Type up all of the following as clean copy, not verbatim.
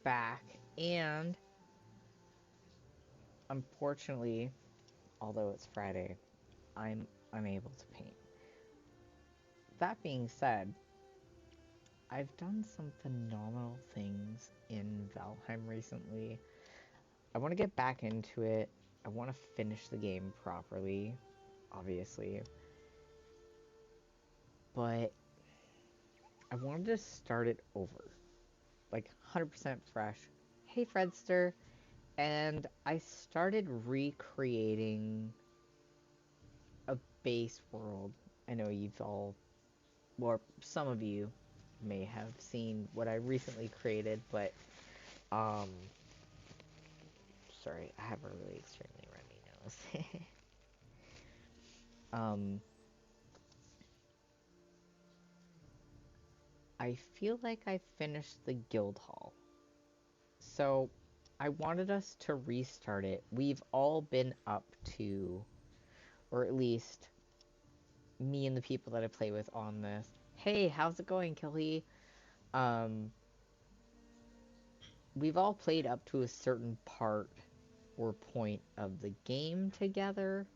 back, and unfortunately, although it's Friday, I'm unable to paint. That being said, I've done some phenomenal things in Valheim recently. I want to get back into it. I want to finish the game properly, obviously. But I wanted to start it over. Like 100% fresh. Hey, Fredster. And I started recreating a base world. I know you've all, or some of you may have seen what I recently created, but, um, sorry, I have a really extremely runny nose. um, I feel like I finished the guild hall. So, I wanted us to restart it. We've all been up to, or at least me and the people that I play with on this. Hey, how's it going, Kelly? Um, we've all played up to a certain part or point of the game together.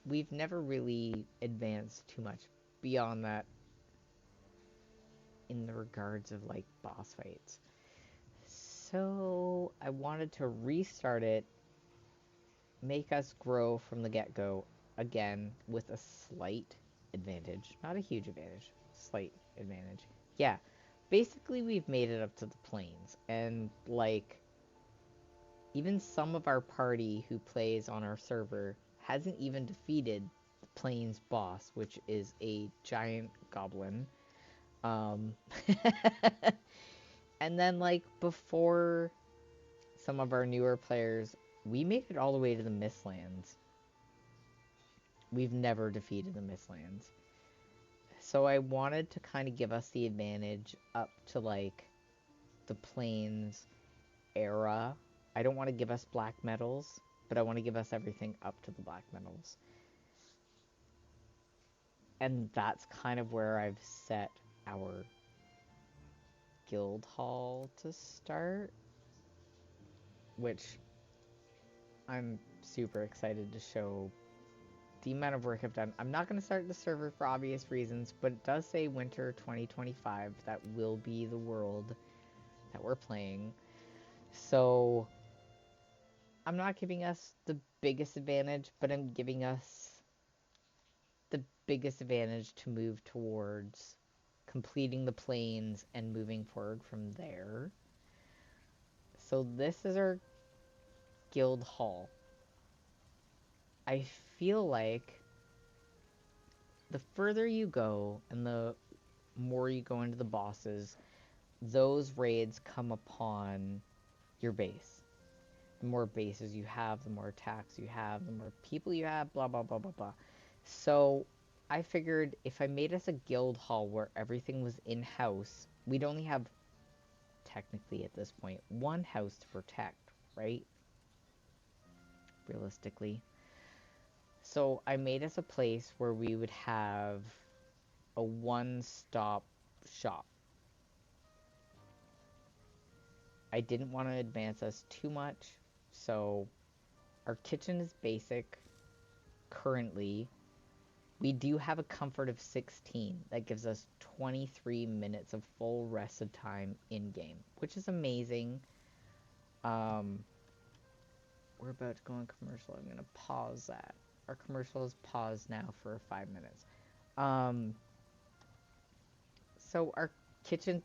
We've never really advanced too much beyond that in the regards of like boss fights. So I wanted to restart it, make us grow from the get-go again with a slight advantage. Not a huge advantage, slight advantage. Yeah, basically we've made it up to the plains, and like even some of our party who plays on our server hasn't even defeated the plains boss, which is a giant goblin. Um, and then like before some of our newer players, we made it all the way to the Mistlands. We've never defeated the Mistlands. So I wanted to kind of give us the advantage up to like the plains era. I don't want to give us black medals, but I want to give us everything up to the black medals. And that's kind of where I've set our guild hall to start, which I'm super excited to show the amount of work I've done. I'm not going to start the server for obvious reasons, but it does say winter 2025. That will be the world that we're playing. So I'm not giving us the biggest advantage, but I'm giving us the biggest advantage to move towards completing the plains and moving forward from there. So this is our guild hall. I feel like the further you go and the more you go into the bosses, those raids come upon your base. The more bases you have, the more attacks you have, the more people you have, blah, blah, blah, blah, blah. So I figured if I made us a guild hall where everything was in-house, we'd only have, technically at this point, one house to protect, right? Realistically. So I made us a place where we would have a one-stop shop. I didn't want to advance us too much, so our kitchen is basic currently. We do have a comfort of 16. That gives us 23 minutes of full rested time in-game, which is amazing. We're about to go on commercial. I'm going to pause that. Our commercial is paused now for 5 minutes. So our kitchen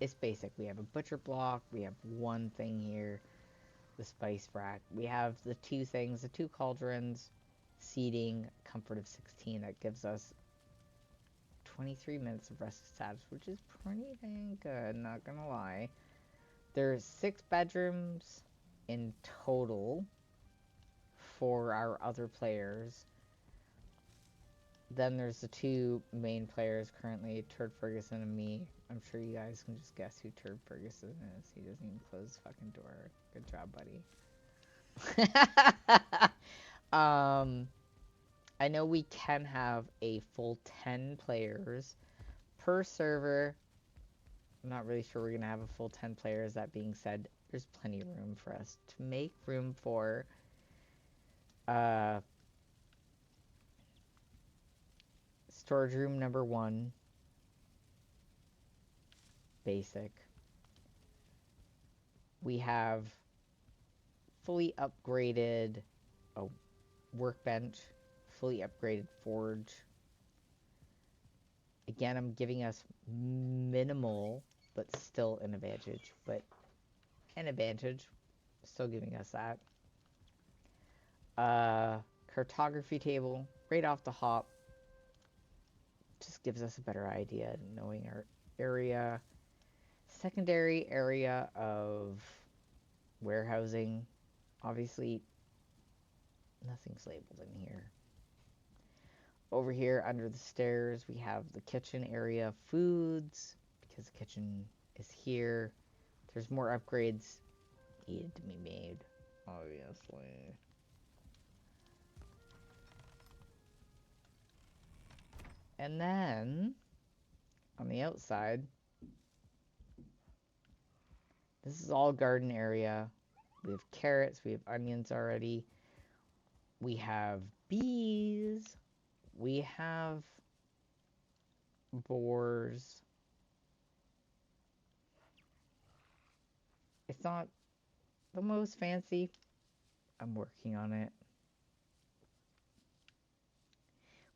is basic. We have a butcher block. We have one thing here, the spice rack. We have the two things, the two cauldrons, seating, comfort of 16. That gives us 23 minutes of rest status, which is pretty dang good, not gonna lie. There's 6 bedrooms in total for our other players. Then there's the 2 main players currently, Turd Ferguson and me. I'm sure you guys can just guess who Turd Ferguson is. He doesn't even close the fucking door. Good job, buddy. I know we can have a full 10 players per server I'm not really sure we're going to have a full 10 players. That being said, there's plenty of room for us to make room for uh, storage room number 1, basic. We have fully upgraded a workbench, fully upgraded forge. Again, I'm giving us minimal, but still an advantage. But an advantage, still giving us that. Cartography table, right off the hop. Just gives us a better idea knowing our area. Secondary area of warehousing. Obviously, nothing's labeled in here. Over here under the stairs, we have the kitchen area, foods, because the kitchen is here. There's more upgrades needed to be made, obviously. And then, on the outside, this is all garden area. We have carrots, we have onions already. We have bees. We have boars. It's not the most fancy. I'm working on it.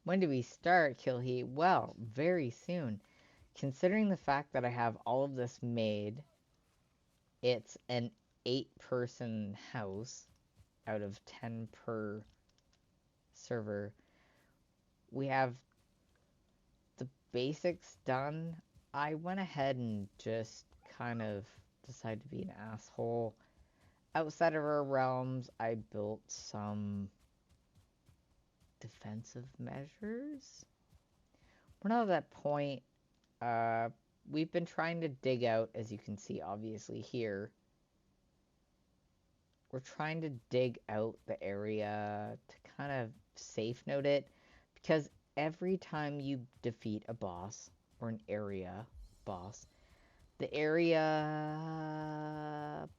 When do we start, Kilhe? Well, very soon. Considering the fact that I have all of this made, it's an 8-person house out of 10 per server. We have the basics done. I went ahead and just kind of decided to be an asshole. Outside of our realms, I built some defensive measures. We're not at that point. We've been trying to dig out, as you can see obviously here. We're trying to dig out the area to kind of safe note it, because every time you defeat a boss, or an area boss, the area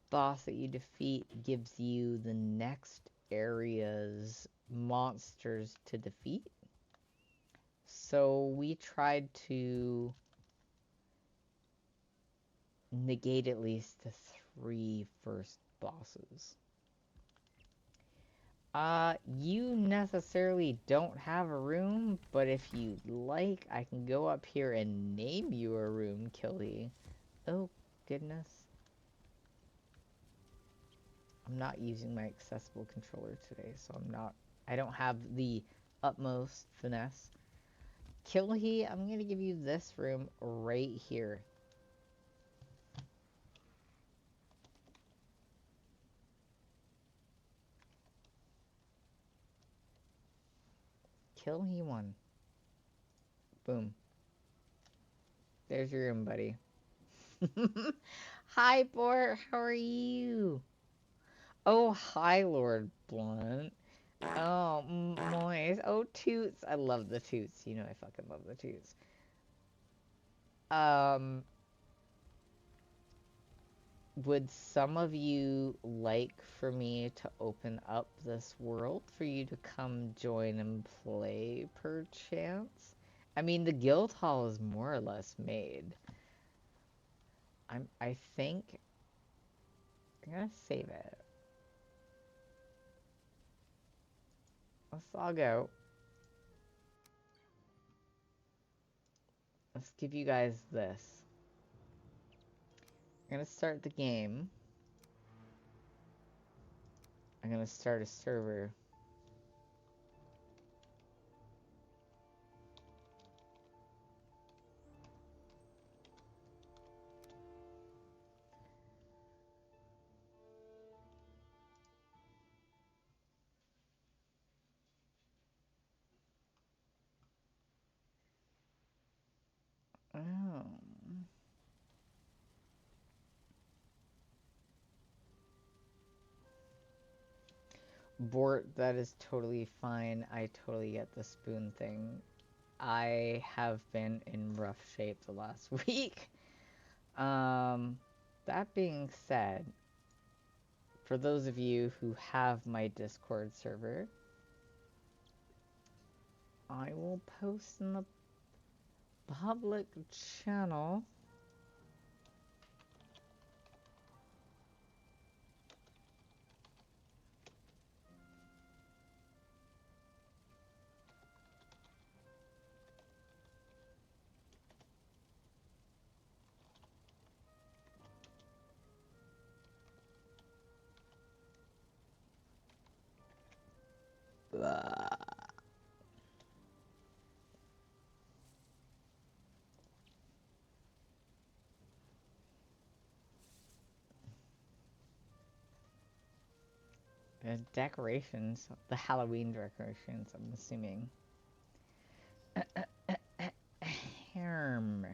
boss that you defeat gives you the next area's monsters to defeat. So we tried to negate at least the 3 first bosses. You necessarily don't have a room, but if you like, I can go up here and name you a room, Killy. Oh, goodness. I'm not using my accessible controller today, so I don't have the utmost finesse. Killy, I'm gonna give you this room right here. Killy 1. Boom. There's your room, buddy. Hi, Bort. How are you? Oh, hi, Lord Blunt. Oh, Moise. Oh, Toots. I love the Toots. You know I fucking love the Toots. Would some of you like for me to open up this world for you to come join and play, perchance? I mean, the guild hall is more or less made. I think I'm gonna save it. Let's log out. Let's give you guys this. I'm gonna start the game. I'm gonna start a server. Oh. Bort, that is totally fine. I totally get the spoon thing. I have been in rough shape the last week. That being said, for those of you who have my Discord server, I will post in the public channel decorations, the Halloween decorations, I'm assuming. Herm.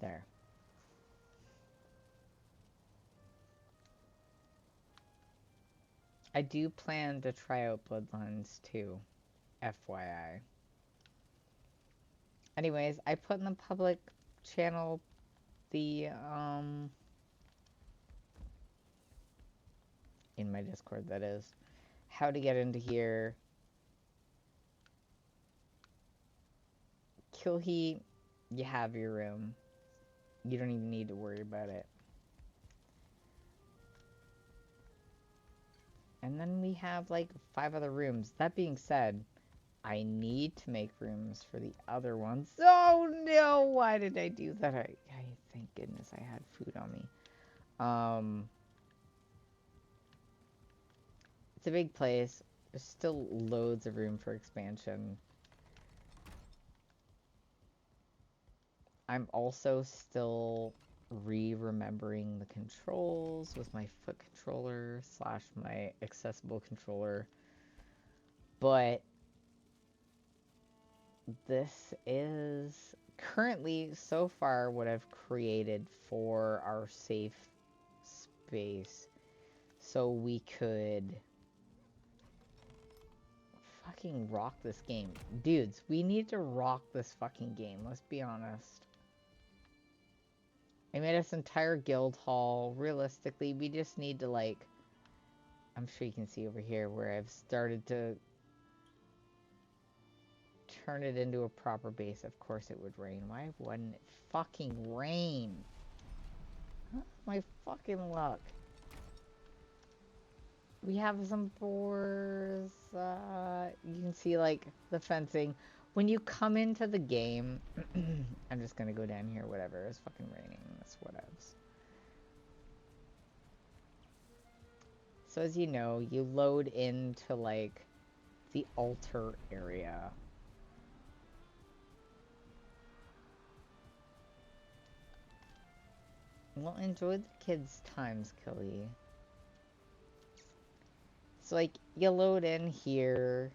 There. I do plan to try out Bloodlines too, FYI. Anyways, I put in the public channel the, in my Discord, that is, how to get into here. Kill Heat, you have your room. You don't even need to worry about it. And then we have like 5 other rooms. That being said, I need to make rooms for the other ones. Oh no, why did I do that? I thank goodness I had food on me. It's a big place. There's still loads of room for expansion. I'm also still remembering the controls with my foot controller / my accessible controller. But this is currently, so far, what I've created for our safe space. So we could fucking rock this game. Dudes, we need to rock this fucking game, let's be honest. I made this entire guild hall. Realistically, we just need to, like... I'm sure you can see over here where I've started to turn it into a proper base. Of course it would rain. Why wouldn't it fucking rain? Huh? My fucking luck. We have some boars. You can see, like, the fencing. When you come into the game... I'm just gonna go down here, whatever. It's fucking raining. That's whatevs. So as you know, you load into, like, the altar area. Well, enjoy the kids' times, Kelly. So, like, you load in here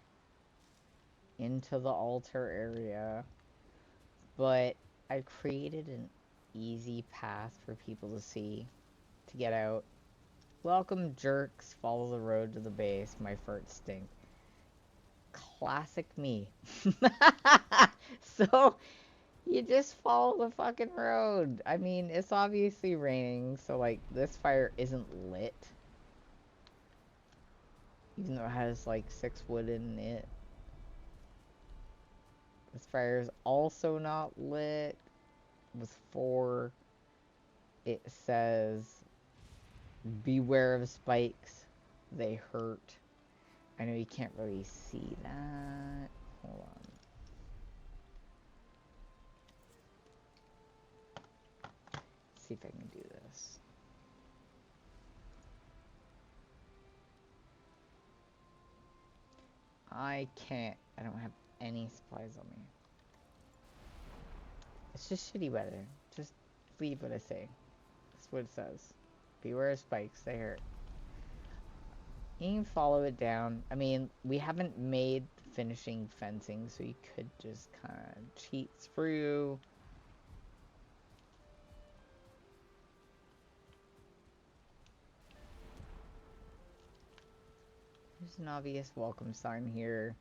into the altar area, but I created an easy path for people to see to get out. Welcome, jerks. Follow the road to the base. My farts stink. Classic me. So, you just follow the fucking road. I mean, it's obviously raining, so, like, this fire isn't lit. Even though it has, like, 6 wood in it. This fire is also not lit with 4. It says, beware of spikes. They hurt. I know you can't really see that. Hold on. Let's see if I can do this. I can't. I don't have any supplies on me. It's just shitty weather. Just believe what I say. That's what it says. Beware of spikes. They hurt. You can follow it down. I mean, we haven't made finishing fencing, so you could just kind of cheat through. There's an obvious welcome sign here.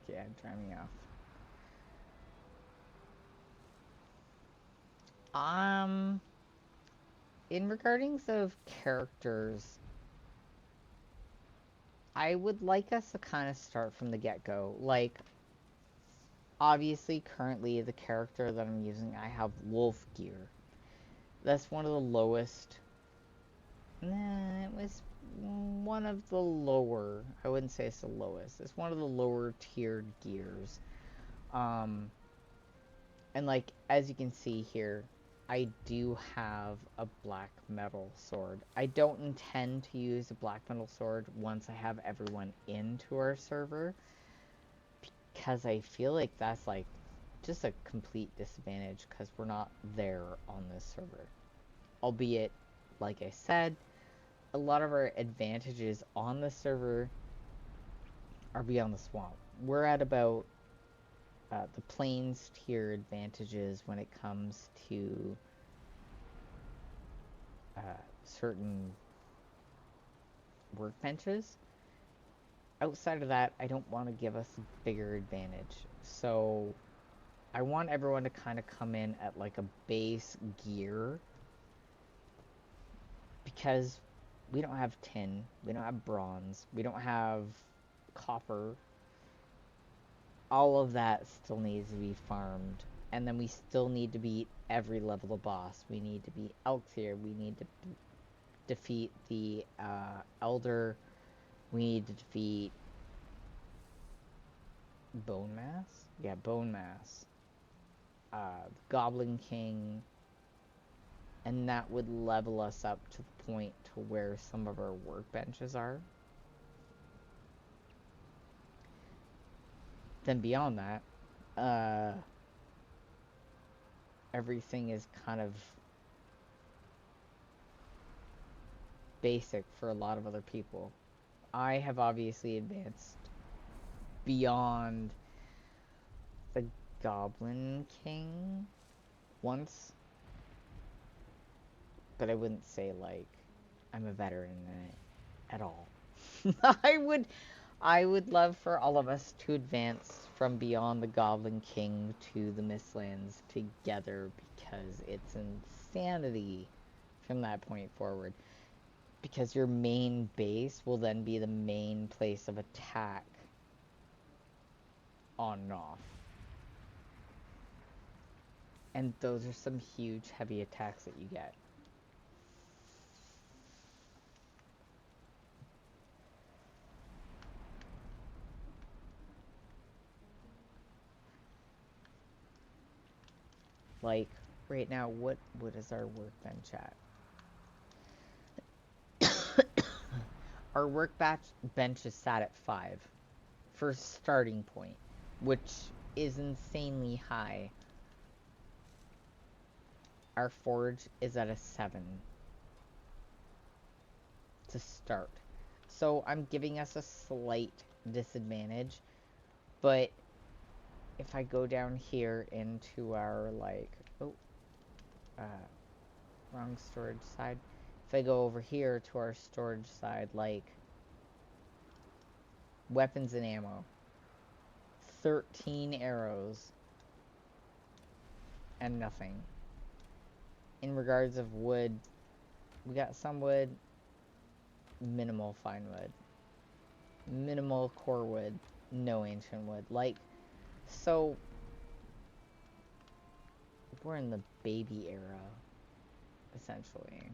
Yeah, dry me off. In regardings of characters, I would like us to kind of start from the get-go. Like, obviously, currently, the character that I'm using, I have wolf gear. That's one of the lowest. Nah, it was one of the lower. I wouldn't say it's the lowest. It's one of the lower tiered gears. Um, and like, as you can see here, I do have a black metal sword. I don't intend to use a black metal sword once I have everyone into our server, because I feel like that's like just a complete disadvantage because we're not there on this server. Albeit, like I said, a lot of our advantages on the server are beyond the swamp. We're at about the plains tier advantages when it comes to certain workbenches. Outside of that, I don't want to give us a bigger advantage. So I want everyone to kind of come in at like a base gear, because we don't have tin, we don't have bronze, we don't have copper. All of that still needs to be farmed. And then we still need to beat every level of boss. We need to beat Elixir. We need to defeat the Elder. We need to defeat Bone Mass? Yeah, Bone Mass. Goblin King. And that would level us up to the point to where some of our workbenches are. Then beyond that, everything is kind of basic for a lot of other people. I have obviously advanced beyond the Goblin King once, but I wouldn't say like I'm a veteran in it at all. I would love for all of us to advance from beyond the Goblin King to the Mistlands together, because it's insanity from that point forward. Because your main base will then be the main place of attack on and off. And those are some huge heavy attacks that you get. Like, right now, what is our workbench at? Our workbench is sat at 5 for starting point, which is insanely high. Our forge is at a 7 to start. So I'm giving us a slight disadvantage, but if I go down here into our, like, wrong storage side. If I go over here to our storage side, like, weapons and ammo. 13 arrows. And nothing. In regards of wood, we got some wood, minimal fine wood. Minimal core wood, no ancient wood. Like, so, we're in the baby era, essentially.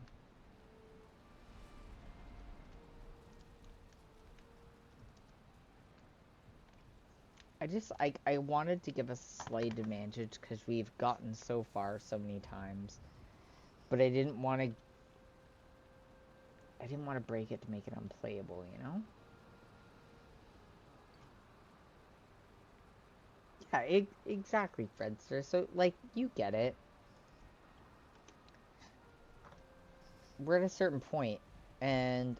I wanted to give us a slight advantage because we've gotten so far so many times. But I didn't want to break it to make it unplayable, you know? Yeah, exactly, Fredster. So, like, you get it. We're at a certain point, and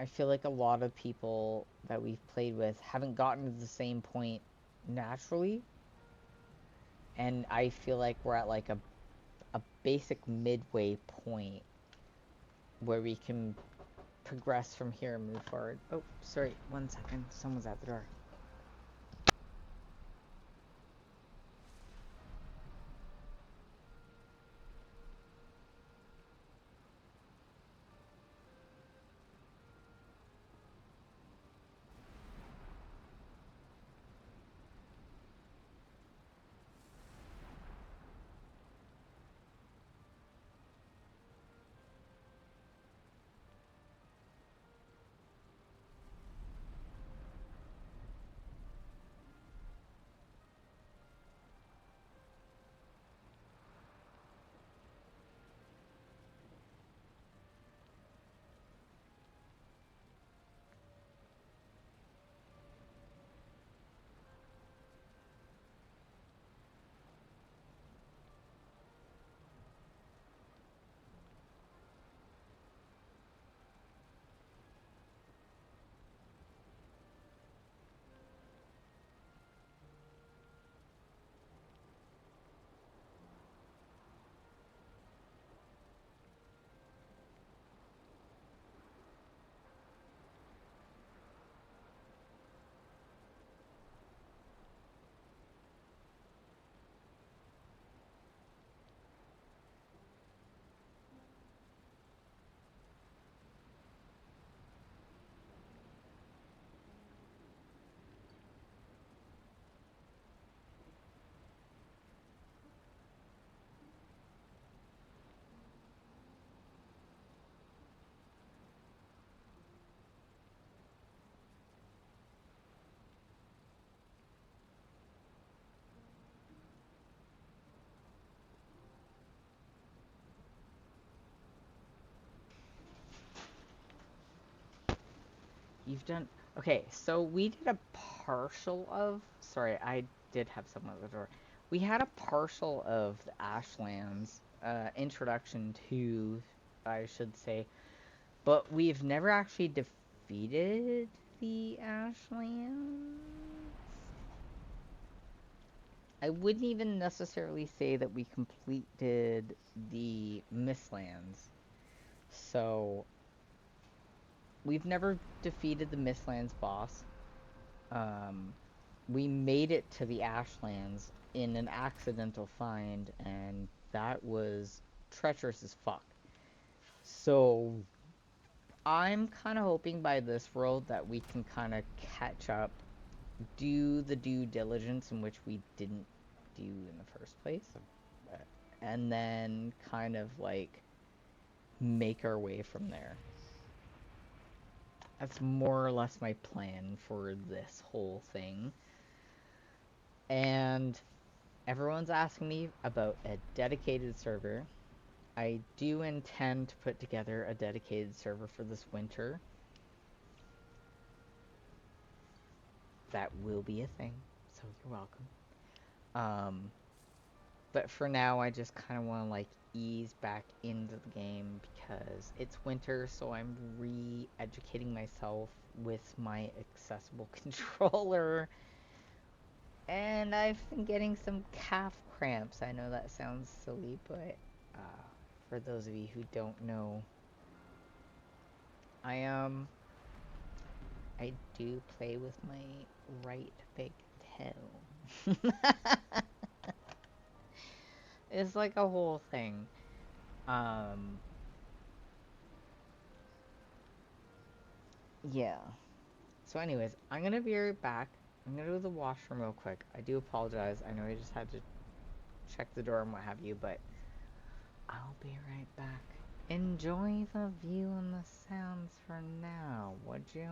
I feel like a lot of people that we've played with haven't gotten to the same point naturally. And I feel like we're at, like, a basic midway point where we can progress from here and move forward. Oh, sorry, 1 second. Someone's at the door. You've done... Okay, so we did a partial of... Sorry, I did have someone at the door. We had a partial of the Ashlands, introduction to, I should say, but we've never actually defeated the Ashlands. I wouldn't even necessarily say that we completed the Mistlands. So, we've never defeated the Mistlands boss. We made it to the Ashlands in an accidental find, and that was treacherous as fuck. So, I'm kind of hoping by this world that we can kind of catch up, do the due diligence in which we didn't do in the first place, and then kind of like make our way from there. That's more or less my plan for this whole thing. And everyone's asking me about a dedicated server. I do intend to put together a dedicated server for this winter. That will be a thing, so you're welcome. But for now, I just kind of want to like ease back into the game because it's winter, so I'm re-educating myself with my accessible controller. And I've been getting some calf cramps. I know that sounds silly, but for those of you who don't know, I do play with my right big toe. It's like a whole thing. Yeah. So anyways, I'm gonna be right back. I'm gonna go to the washroom real quick. I do apologize. I know I just had to check the door and what have you, but I'll be right back. Enjoy the view and the sounds for now, would you?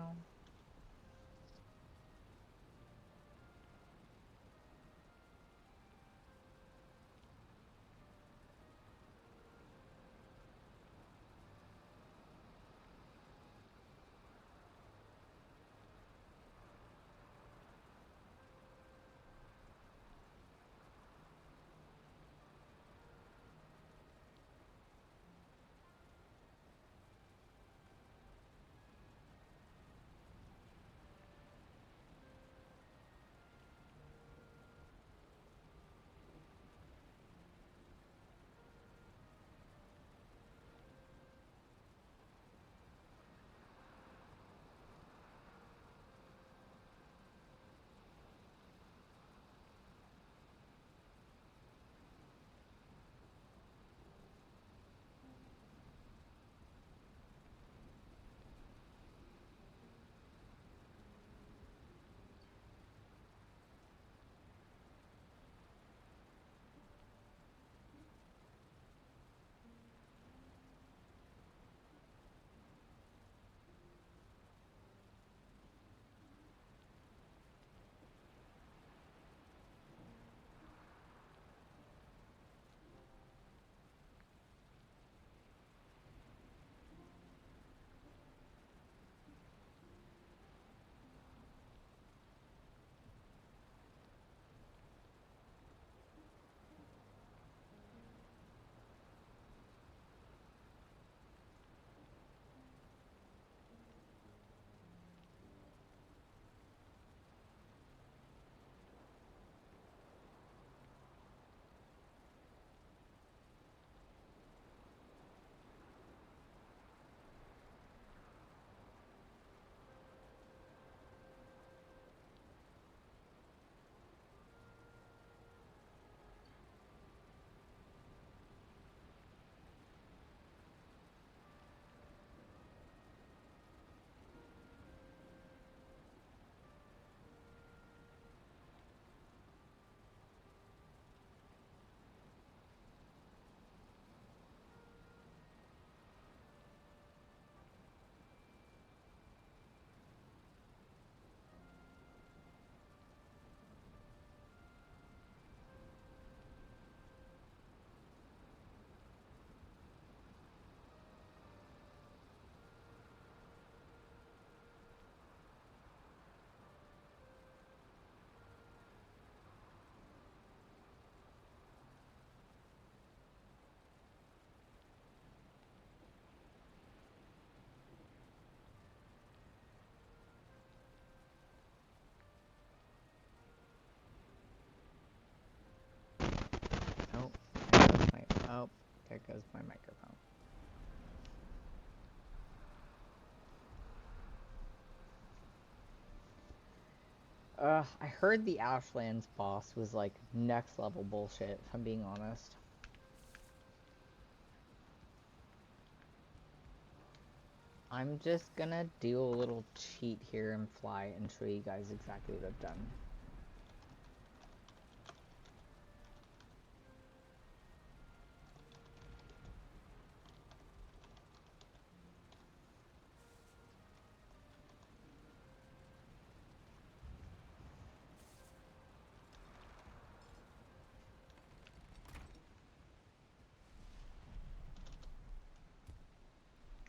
goes my microphone. I heard the Ashlands boss was like next level bullshit, if I'm being honest. I'm just gonna do a little cheat here and fly and show you guys exactly what I've done.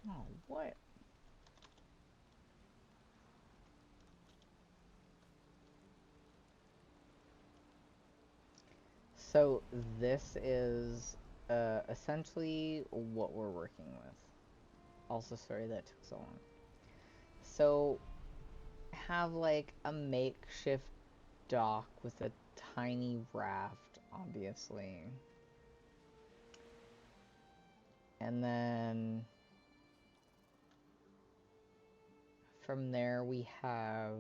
Oh, what? So this is essentially what we're working with. Also, sorry that took so long. So, have like a makeshift dock with a tiny raft, obviously. And then from there we have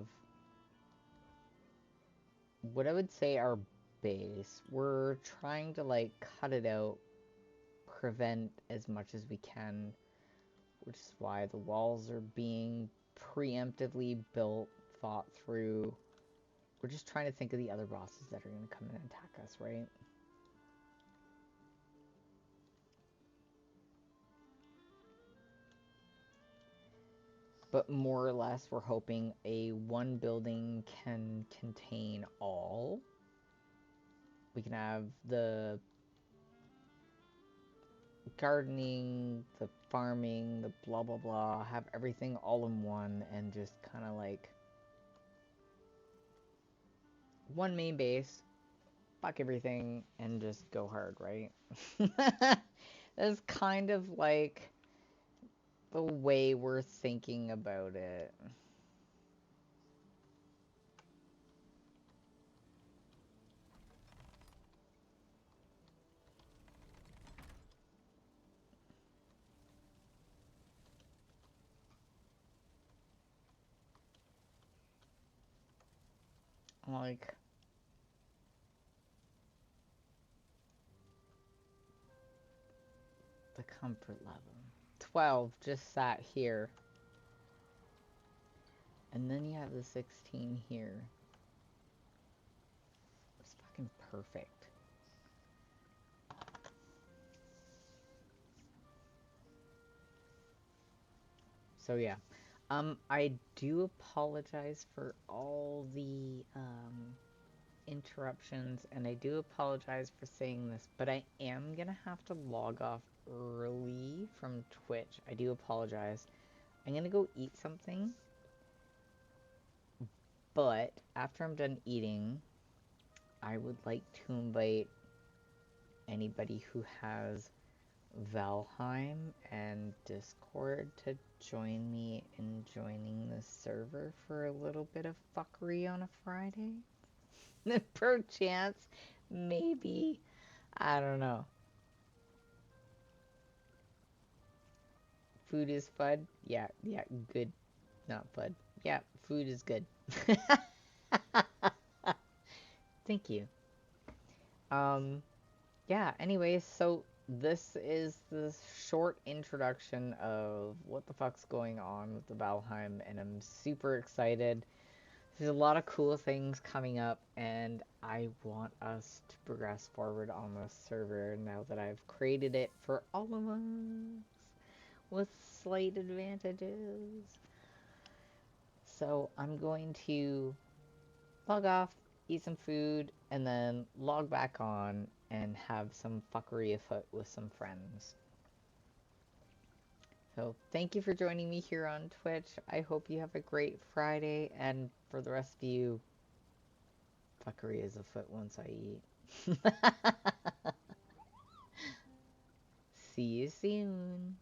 what I would say our base. We're trying to like cut it out, prevent as much as we can, which is why the walls are being preemptively built, thought through. We're just trying to think of the other bosses that are going to come in and attack us, right? But more or less, we're hoping a one building can contain all. We can have the gardening, the farming, the blah blah blah, have everything all in one and just kind of like one main base, fuck everything, and just go hard, right? That's kind of like the way we're thinking about it. Like, the comfort level. 12 just sat here. And then you have the 16 here. It's fucking perfect. So yeah. I do apologize for all the interruptions, and I do apologize for saying this, but I am gonna have to log off early from Twitch. I do apologize. I'm gonna go eat something, but after I'm done eating, I would like to invite anybody who has Valheim and Discord to join me in joining the server for a little bit of fuckery on a Friday. Perchance, maybe, I don't know. Food is fun? Yeah, yeah, good. Not fun. Yeah, food is good. Thank you. Um, yeah, anyways, so this is the short introduction of what the fuck's going on with the Valheim, and I'm super excited. There's a lot of cool things coming up, and I want us to progress forward on this server now that I've created it for all of us with slight advantages. So I'm going to log off, eat some food, and then log back on and have some fuckery afoot with some friends. So thank you for joining me here on Twitch. I hope you have a great Friday, and for the rest of you, fuckery is afoot once I eat. See you soon.